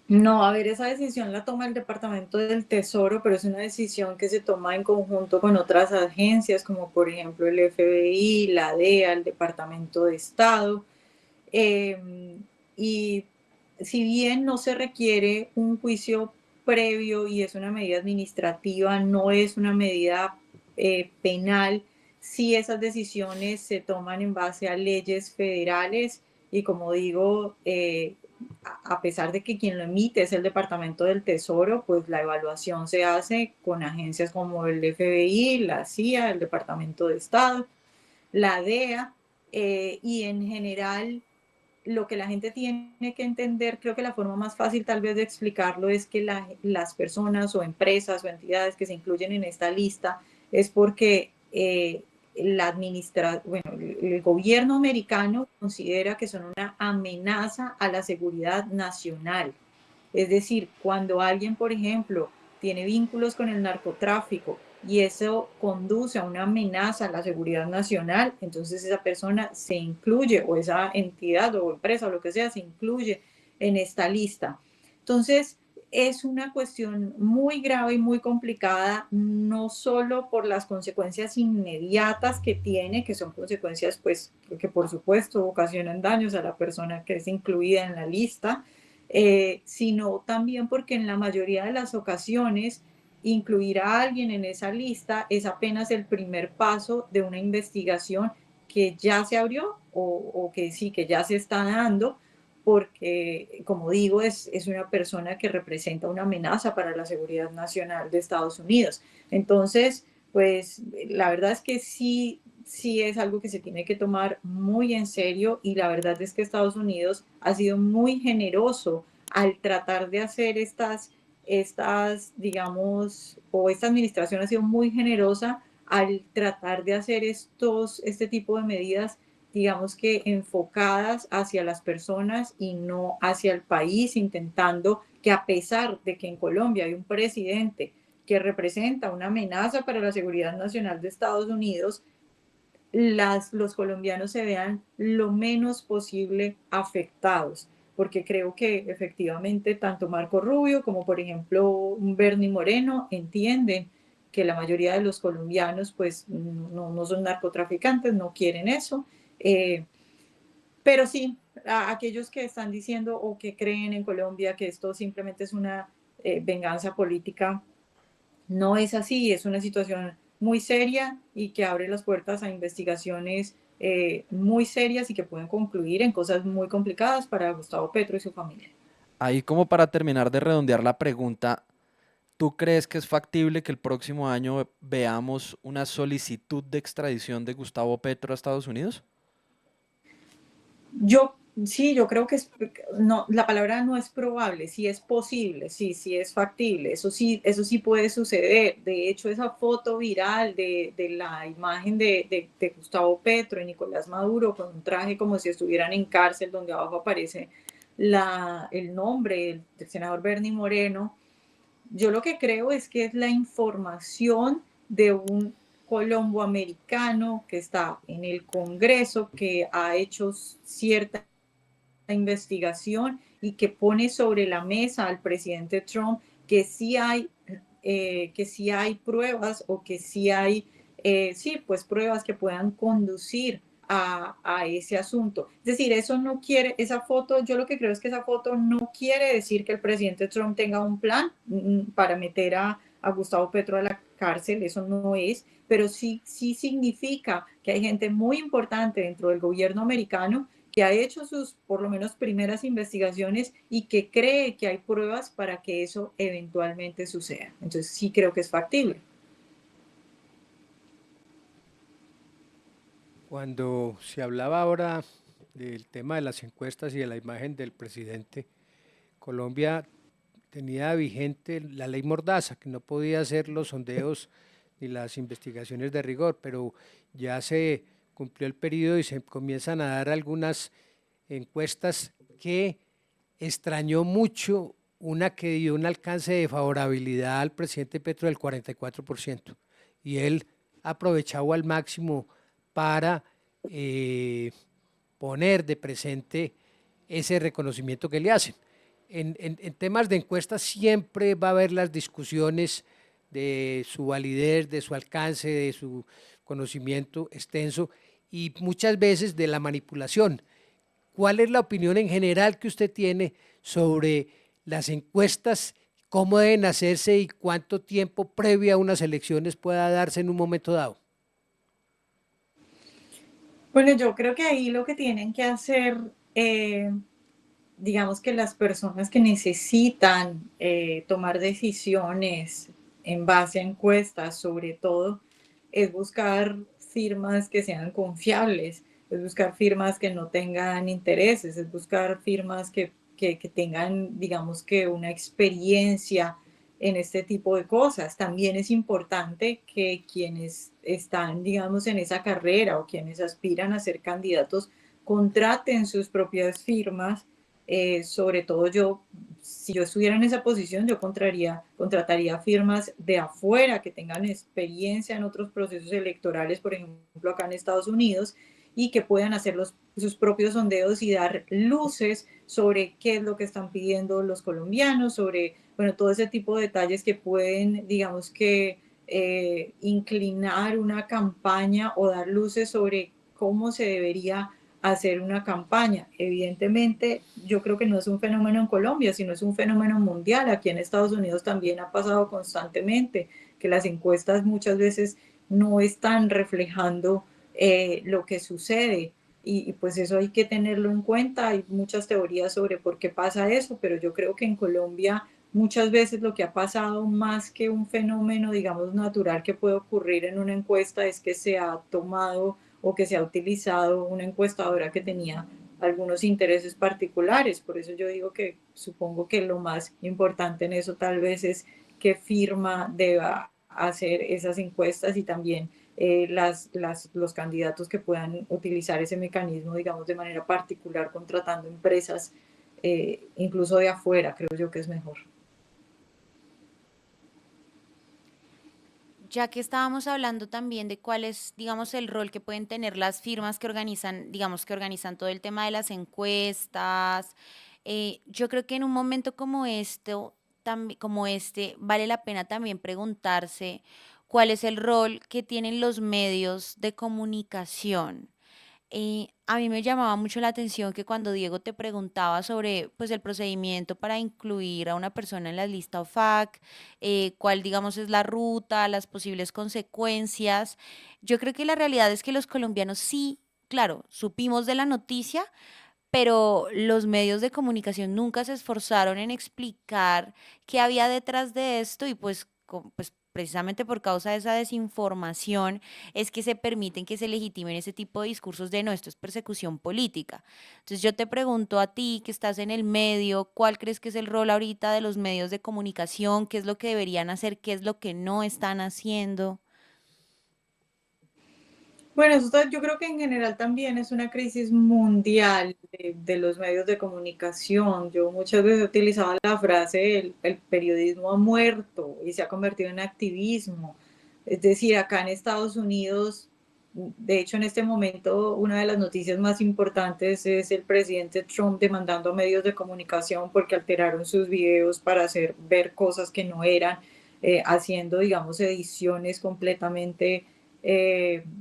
No, a ver, esa decisión la toma el Departamento del Tesoro, pero es una decisión que se toma en conjunto con otras agencias, como por ejemplo el FBI, la DEA, el Departamento de Estado. Eh, y si bien no se requiere un juicio previo y es una medida administrativa, no es una medida penal, si esas decisiones se toman en base a leyes federales y como digo, a pesar de que quien lo emite es el Departamento del Tesoro, pues la evaluación se hace con agencias como el FBI, la CIA, el Departamento de Estado, la DEA, y en general lo que la gente tiene que entender, creo que la forma más fácil tal vez de explicarlo es que las personas o empresas o entidades que se incluyen en esta lista es porque bueno, el gobierno americano considera que son una amenaza a la seguridad nacional. Es decir, cuando alguien, por ejemplo, tiene vínculos con el narcotráfico y eso conduce a una amenaza a la seguridad nacional, entonces esa persona se incluye, o esa entidad o empresa o lo que sea, se incluye en esta lista. Entonces, es una cuestión muy grave y muy complicada, no solo por las consecuencias inmediatas que tiene, que son consecuencias pues que por supuesto ocasionan daños a la persona que es incluida en la lista, sino también porque en la mayoría de las ocasiones incluir a alguien en esa lista es apenas el primer paso de una investigación que ya se abrió o que sí, que ya se está dando, porque, como digo, es una persona que representa una amenaza para la seguridad nacional de Estados Unidos. Entonces, pues la verdad es que sí, sí es algo que se tiene que tomar muy en serio, y la verdad es que Estados Unidos ha sido muy generoso al tratar de hacer digamos, o esta administración ha sido muy generosa al tratar de hacer este tipo de medidas, digamos que enfocadas hacia las personas y no hacia el país, intentando que, a pesar de que en Colombia hay un presidente que representa una amenaza para la seguridad nacional de Estados Unidos, los colombianos se vean lo menos posible afectados, porque creo que efectivamente tanto Marco Rubio como por ejemplo Bernie Moreno entienden que la mayoría de los colombianos pues no son narcotraficantes, no quieren eso, eh, pero sí, a aquellos que están diciendo o que creen en Colombia que esto simplemente es una venganza política, no es así, es una situación muy seria y que abre las puertas a investigaciones muy serias y que pueden concluir en cosas muy complicadas para Gustavo Petro y su familia. Ahí como para terminar de redondear la pregunta, ¿tú crees que es factible que el próximo año veamos una solicitud de extradición de Gustavo Petro a Estados Unidos? Yo sí, yo creo que no, la palabra no es probable, sí es posible, sí, sí es factible, eso sí puede suceder. De hecho, esa foto viral de la imagen de Gustavo Petro y Nicolás Maduro con un traje como si estuvieran en cárcel, donde abajo aparece el nombre del senador Bernie Moreno, yo lo que creo es que es la información de un colomboamericano que está en el Congreso, que ha hecho cierta investigación y que pone sobre la mesa al presidente Trump que sí hay pruebas, o que sí hay, sí, pues pruebas que puedan conducir a ese asunto. Es decir, eso no quiere, esa foto, yo lo que creo es que esa foto no quiere decir que el presidente Trump tenga un plan para meter a Gustavo Petro a la cárcel, eso no es, pero sí, sí significa que hay gente muy importante dentro del gobierno americano que ha hecho sus, por lo menos, primeras investigaciones y que cree que hay pruebas para que eso eventualmente suceda. Entonces sí creo que es factible. Cuando se hablaba ahora del tema de las encuestas y de la imagen del presidente, Colombia tenía vigente la ley Mordaza, que no podía hacer los sondeos ni las investigaciones de rigor, pero ya se cumplió el periodo y se comienzan a dar algunas encuestas que extrañó mucho, una que dio un alcance de favorabilidad al presidente Petro del 44%, y él aprovechaba al máximo para poner de presente ese reconocimiento que le hacen. En temas de encuestas siempre va a haber las discusiones de su validez, de su alcance, de su conocimiento extenso y muchas veces de la manipulación. ¿Cuál es la opinión en general que usted tiene sobre las encuestas, cómo deben hacerse y cuánto tiempo previo a unas elecciones pueda darse en un momento dado? Bueno, yo creo que ahí lo que tienen que hacer digamos que las personas que necesitan tomar decisiones en base a encuestas, sobre todo, es buscar firmas que sean confiables, es buscar firmas que no tengan intereses, es buscar firmas que tengan, digamos que, una experiencia en este tipo de cosas. También es importante que quienes están, digamos, en esa carrera o quienes aspiran a ser candidatos contraten sus propias firmas. Sobre todo yo, si yo estuviera en esa posición, yo contrataría firmas de afuera que tengan experiencia en otros procesos electorales, por ejemplo, acá en Estados Unidos, y que puedan hacer sus propios sondeos y dar luces sobre qué es lo que están pidiendo los colombianos, sobre, bueno, todo ese tipo de detalles que pueden, digamos que, inclinar una campaña o dar luces sobre cómo se debería hacer una campaña. Evidentemente, yo creo que no es un fenómeno en Colombia, sino es un fenómeno mundial. Aquí en Estados Unidos también ha pasado constantemente que las encuestas muchas veces no están reflejando lo que sucede. Pues eso hay que tenerlo en cuenta. Hay muchas teorías sobre por qué pasa eso, pero yo creo que en Colombia muchas veces lo que ha pasado más que un fenómeno, digamos, natural que puede ocurrir en una encuesta es que se ha tomado o que se ha utilizado una encuestadora que tenía algunos intereses particulares. Por eso yo digo que supongo que lo más importante en eso tal vez es qué firma deba hacer esas encuestas y también los candidatos que puedan utilizar ese mecanismo, digamos, de manera particular, contratando empresas, incluso de afuera, creo yo que es mejor. Ya que estábamos hablando también de cuál es, digamos, el rol que pueden tener las firmas que organizan, digamos, que organizan todo el tema de las encuestas, yo creo que en un momento como esto, como este, vale la pena también preguntarse cuál es el rol que tienen los medios de comunicación. A mí me llamaba mucho la atención que cuando Diego te preguntaba sobre pues el procedimiento para incluir a una persona en la lista OFAC, cuál digamos es la ruta, las posibles consecuencias. Yo creo que la realidad es que los colombianos sí, claro, supimos de la noticia, pero los medios de comunicación nunca se esforzaron en explicar qué había detrás de esto y pues, pues precisamente por causa de esa desinformación es que se permiten que se legitimen ese tipo de discursos de no, esto es persecución política. Entonces yo te pregunto a ti que estás en el medio, ¿cuál crees que es el rol ahorita de los medios de comunicación? ¿Qué es lo que deberían hacer? ¿Qué es lo que no están haciendo? Bueno, yo creo que en general también es una crisis mundial de los medios de comunicación. Yo muchas veces he utilizado la frase el periodismo ha muerto y se ha convertido en activismo. Es decir, acá en Estados Unidos, de hecho en este momento una de las noticias más importantes es el presidente Trump demandando a medios de comunicación porque alteraron sus videos para hacer ver cosas que no eran, haciendo, digamos, ediciones completamente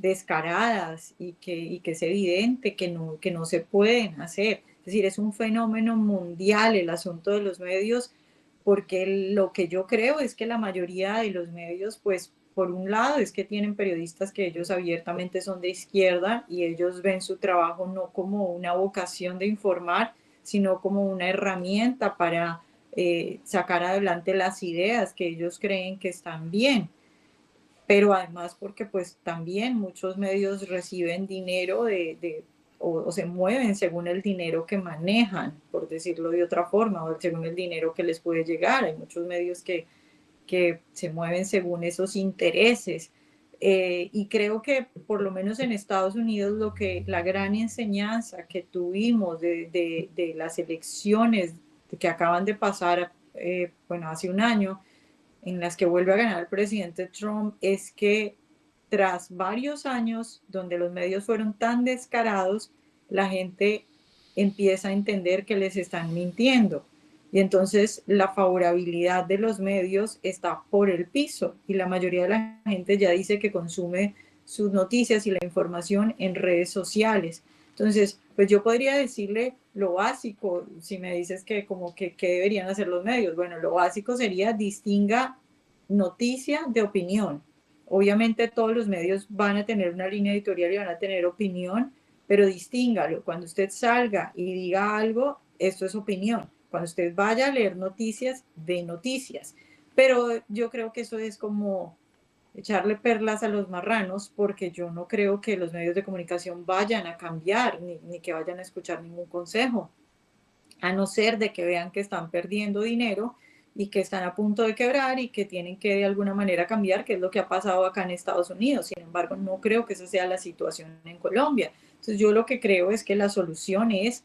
descaradas y que es evidente que no se pueden hacer. Es decir, es un fenómeno mundial el asunto de los medios, porque lo que yo creo es que la mayoría de los medios, pues, por un lado, es que tienen periodistas que ellos abiertamente son de izquierda y ellos ven su trabajo no como una vocación de informar, sino como una herramienta para sacar adelante las ideas que ellos creen que están bien, pero además porque pues también muchos medios reciben dinero o se mueven según el dinero que manejan, por decirlo de otra forma, o según el dinero que les puede llegar. Hay muchos medios que se mueven según esos intereses. Y creo que por lo menos en Estados Unidos la gran enseñanza que tuvimos de las elecciones que acaban de pasar, bueno, hace un año, en las que vuelve a ganar el presidente Trump, es que tras varios años donde los medios fueron tan descarados, la gente empieza a entender que les están mintiendo. Y entonces la favorabilidad de los medios está por el piso y la mayoría de la gente ya dice que consume sus noticias y la información en redes sociales. Entonces, pues yo podría decirle lo básico, si me dices que como que qué deberían hacer los medios. Bueno, lo básico sería distinga noticia de opinión. Obviamente todos los medios van a tener una línea editorial y van a tener opinión, pero distíngalo. Cuando usted salga y diga algo, esto es opinión. Cuando usted vaya a leer noticias, ve noticias. Pero yo creo que eso es como echarle perlas a los marranos, porque yo no creo que los medios de comunicación vayan a cambiar, ni que vayan a escuchar ningún consejo, a no ser de que vean que están perdiendo dinero y que están a punto de quebrar y que tienen que de alguna manera cambiar, que es lo que ha pasado acá en Estados Unidos. Sin embargo, no creo que esa sea la situación en Colombia. Entonces, yo lo que creo es que la solución es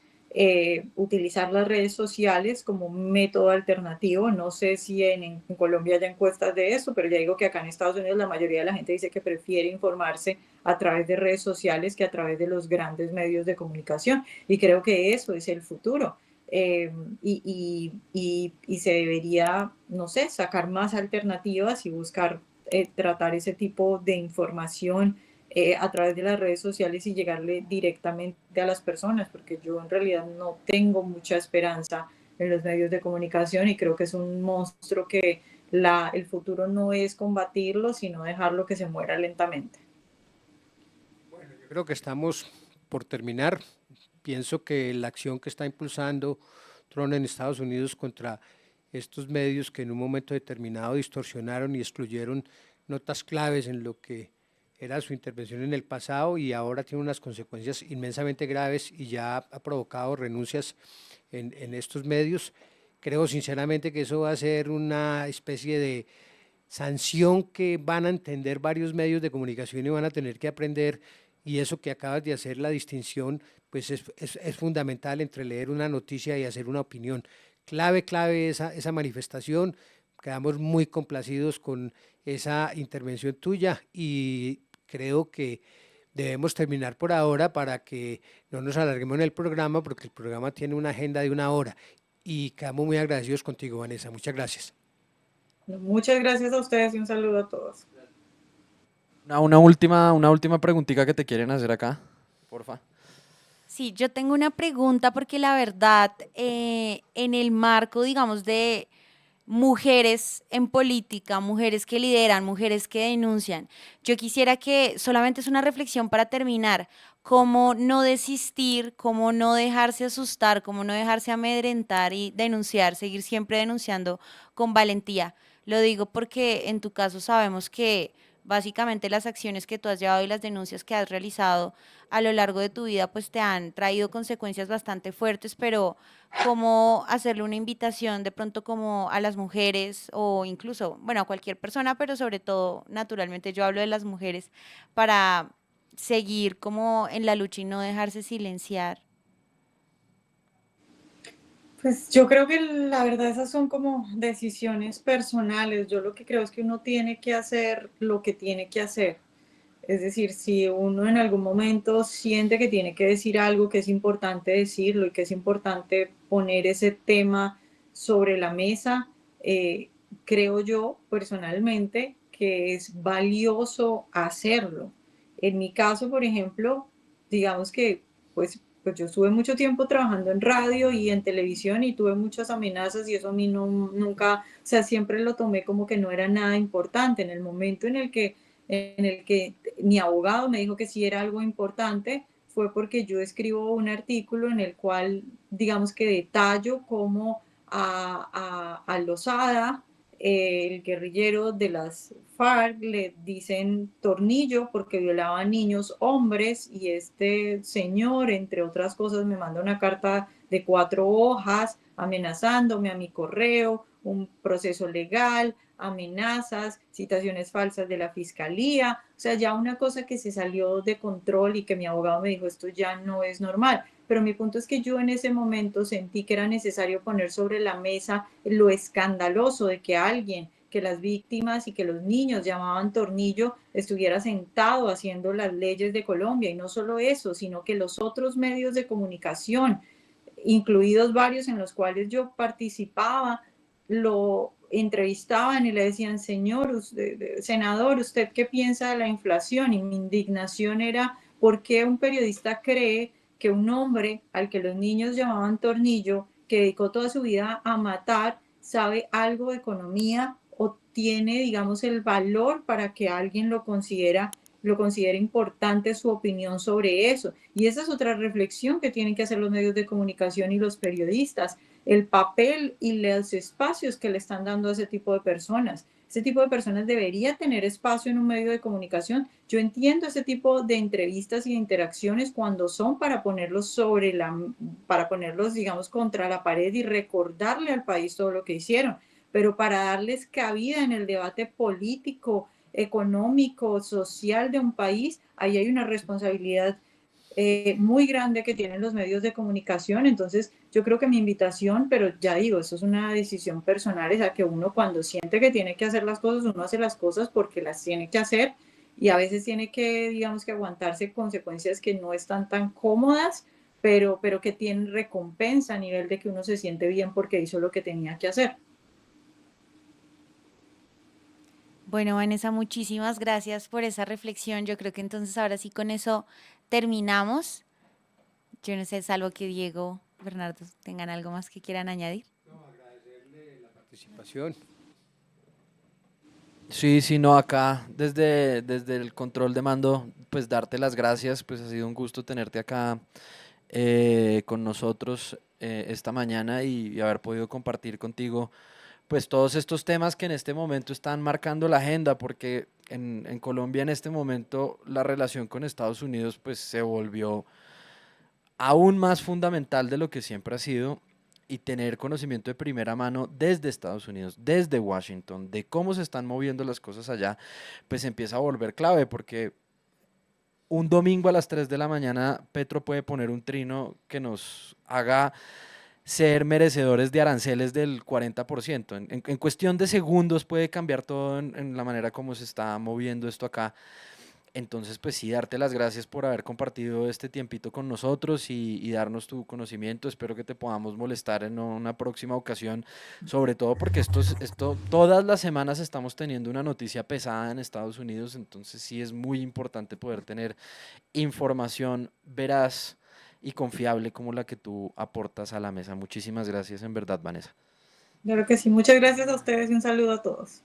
utilizar las redes sociales como un método alternativo. No sé si en Colombia hay encuestas de eso, pero ya digo que acá en Estados Unidos la mayoría de la gente dice que prefiere informarse a través de redes sociales que a través de los grandes medios de comunicación. Y creo que eso es el futuro. Y se debería, no sé, sacar más alternativas y buscar tratar ese tipo de información a través de las redes sociales y llegarle directamente a las personas, porque yo en realidad no tengo mucha esperanza en los medios de comunicación y creo que es un monstruo que el futuro no es combatirlo, sino dejarlo que se muera lentamente. Bueno, yo creo que estamos por terminar. Pienso que la acción que está impulsando Trump en Estados Unidos contra estos medios que en un momento determinado distorsionaron y excluyeron notas claves en lo que era su intervención en el pasado y ahora tiene unas consecuencias inmensamente graves y ya ha provocado renuncias en estos medios. Creo sinceramente que eso va a ser una especie de sanción que van a entender varios medios de comunicación y van a tener que aprender, y eso que acabas de hacer, la distinción, pues es fundamental entre leer una noticia y hacer una opinión. Clave esa manifestación. Quedamos muy complacidos con esa intervención tuya y creo que debemos terminar por ahora para que no nos alarguemos en el programa, porque el programa tiene una agenda de 1 hora y quedamos muy agradecidos contigo, Vanessa. Muchas gracias. Muchas gracias a ustedes y un saludo a todos. Una última preguntita que te quieren hacer acá, porfa. Sí, yo tengo una pregunta porque la verdad, en el marco, digamos, de mujeres en política, mujeres que lideran, mujeres que denuncian, yo quisiera que solamente es una reflexión para terminar, cómo no desistir, cómo no dejarse asustar, cómo no dejarse amedrentar y denunciar, seguir siempre denunciando con valentía. Lo digo porque en tu caso sabemos que básicamente las acciones que tú has llevado y las denuncias que has realizado a lo largo de tu vida pues te han traído consecuencias bastante fuertes, pero cómo hacerle una invitación de pronto como a las mujeres o incluso, bueno, a cualquier persona, pero sobre todo, naturalmente yo hablo de las mujeres, para seguir como en la lucha y no dejarse silenciar. Pues yo creo que la verdad esas son como decisiones personales. Yo lo que creo es que uno tiene que hacer lo que tiene que hacer. Es decir, si uno en algún momento siente que tiene que decir algo, que es importante decirlo y que es importante poner ese tema sobre la mesa, creo yo personalmente que es valioso hacerlo. En mi caso, por ejemplo, digamos que pues yo estuve mucho tiempo trabajando en radio y en televisión y tuve muchas amenazas y eso a mí no, nunca, o sea, siempre lo tomé como que no era nada importante. En el momento en el que mi abogado me dijo que sí era algo importante, fue porque yo escribo un artículo en el cual, digamos que detallo cómo a Lozada, el guerrillero de las FARC, le dicen tornillo porque violaba a niños hombres, y este señor, entre otras cosas, me manda una carta de 4 hojas amenazándome a mi correo, un proceso legal, amenazas, citaciones falsas de la fiscalía, o sea, ya una cosa que se salió de control y que mi abogado me dijo, esto ya no es normal. Pero mi punto es que yo en ese momento sentí que era necesario poner sobre la mesa lo escandaloso de que alguien, que las víctimas y que los niños llamaban tornillo, estuviera sentado haciendo las leyes de Colombia. Y no solo eso, sino que los otros medios de comunicación, incluidos varios en los cuales yo participaba, lo entrevistaban y le decían, señor, usted, senador, ¿usted qué piensa de la inflación? Y mi indignación era, ¿por qué un periodista cree que un hombre al que los niños llamaban tornillo, que dedicó toda su vida a matar, sabe algo de economía o tiene, digamos, el valor para que alguien lo considera lo considera importante su opinión sobre eso. Y esa es otra reflexión que tienen que hacer los medios de comunicación y los periodistas, el papel y los espacios que le están dando a ese tipo de personas. Ese tipo de personas debería tener espacio en un medio de comunicación. Yo entiendo ese tipo de entrevistas y de interacciones cuando son para ponerlos para ponerlos, digamos, contra la pared y recordarle al país todo lo que hicieron, pero para darles cabida en el debate político, económico, social de un país, ahí hay una responsabilidad muy grande que tienen los medios de comunicación. Entonces, yo creo que mi invitación, pero ya digo, eso es una decisión personal, es a que uno cuando siente que tiene que hacer las cosas, uno hace las cosas porque las tiene que hacer y a veces tiene que, digamos, que aguantarse consecuencias que no están tan cómodas, pero que tienen recompensa a nivel de que uno se siente bien porque hizo lo que tenía que hacer. Bueno, Vanessa, muchísimas gracias por esa reflexión. Yo creo que entonces ahora sí con eso terminamos. Yo no sé, salvo que Diego, Bernardo tengan algo más que quieran añadir. Participación. Sí, sí, no, acá desde el control de mando, pues darte las gracias, pues ha sido un gusto tenerte acá con nosotros esta mañana y haber podido compartir contigo pues todos estos temas que en este momento están marcando la agenda, porque en Colombia en este momento la relación con Estados Unidos pues se volvió aún más fundamental de lo que siempre ha sido y tener conocimiento de primera mano desde Estados Unidos, desde Washington, de cómo se están moviendo las cosas allá, pues empieza a volver clave porque un domingo a las 3 de la mañana Petro puede poner un trino que nos haga ser merecedores de aranceles del 40%. En cuestión de segundos puede cambiar todo en la manera como se está moviendo esto acá. Entonces, pues sí, darte las gracias por haber compartido este tiempito con nosotros y darnos tu conocimiento. Espero que te podamos molestar en una próxima ocasión, sobre todo porque todas las semanas estamos teniendo una noticia pesada en Estados Unidos, entonces sí es muy importante poder tener información veraz y confiable como la que tú aportas a la mesa. Muchísimas gracias en verdad, Vanessa. Claro que sí. Muchas gracias a ustedes y un saludo a todos.